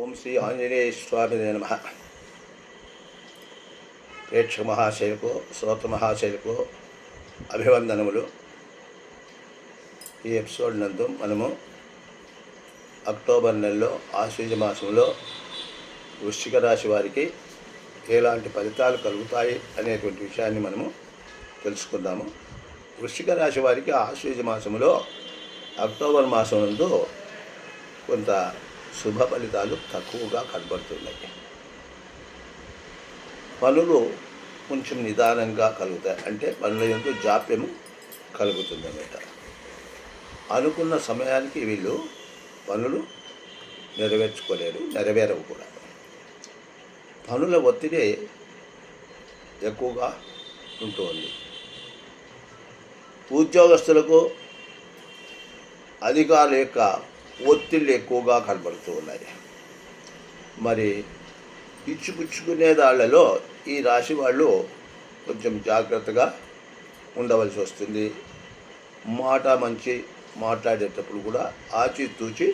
ఓం శ్రీ ఆంజనేయ స్వామి నమః. ప్రేక్షక మహాశయులకు, శ్రోత మహాశయులకు అభివందనములు. ఈ ఎపిసోడ్ నందు మనము అక్టోబర్ నెలలో ఆశ్వీజ మాసంలో వృశ్చిక రాశి వారికి ఎలాంటి ఫలితాలు కలుగుతాయి అనేటువంటి విషయాన్ని మనము తెలుసుకుందాము. వృశ్చిక రాశి వారికి ఆశ్వీజ మాసంలో అక్టోబర్ మాసం నందు కొంత శుభ ఫలితాలు తక్కువగా కనబడుతున్నాయి. పనులు కొంచెం నిదానంగా కలుగుతాయి, అంటే పనుల యందు జాప్యము కలుగుతుందన్నమాట. అనుకున్న సమయానికి వీళ్ళు పనులు నెరవేరవు కూడా. పనుల ఒత్తిడి ఎక్కువగా ఉంటుంది. ఉద్యోగస్తులకు అధికారుల యొక్క ఒత్తిళ్ళు ఎక్కువగా కనబడుతూ ఉన్నాయి. మరి ఇచ్చిపుచ్చుకునే దాళ్లలో ఈ రాశి వాళ్ళు కొంచెం జాగ్రత్తగా ఉండవలసి వస్తుంది. మాట మంచి మాట్లాడేటప్పుడు కూడా ఆచితూచి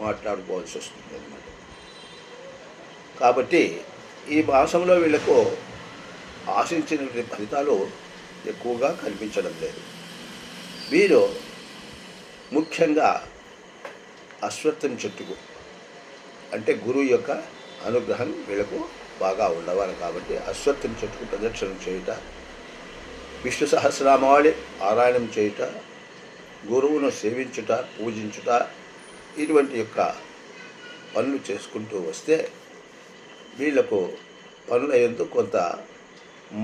మాట్లాడుకోవాల్సి వస్తుంది అన్నమాట. కాబట్టి ఈ మాసంలో వీళ్ళకు ఆశించిన ఫలితాలు ఎక్కువగా కనిపించడం లేదు. వీరు ముఖ్యంగా అశ్వత్థం చెట్టుకు, అంటే గురువు యొక్క అనుగ్రహం వీళ్ళకు బాగా ఉండవాలి. కాబట్టి అశ్వత్థం చెట్టుకు ప్రదక్షిణం చేయుట, విష్ణు సహస్రనామావళి పారాయణం చేయుట, గురువును సేవించుట, పూజించుట, ఇటువంటి యొక్క పనులు చేసుకుంటూ వస్తే వీళ్లకు పనుల యందు కొంత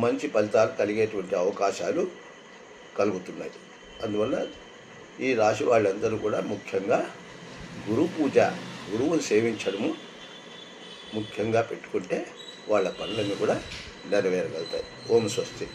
మంచి ఫలితాలు కలిగేటువంటి అవకాశాలు కలుగుతున్నాయి. అందువల్ల ఈ రాశి వాళ్ళందరూ కూడా ముఖ్యంగా గురు పూజ, గురువును సేవించడము ముఖ్యంగా పెట్టుకుంటే వాళ్ళ పనులన్నీ కూడా నెరవేరగలుగుతాయి. ఓం స్వస్తి.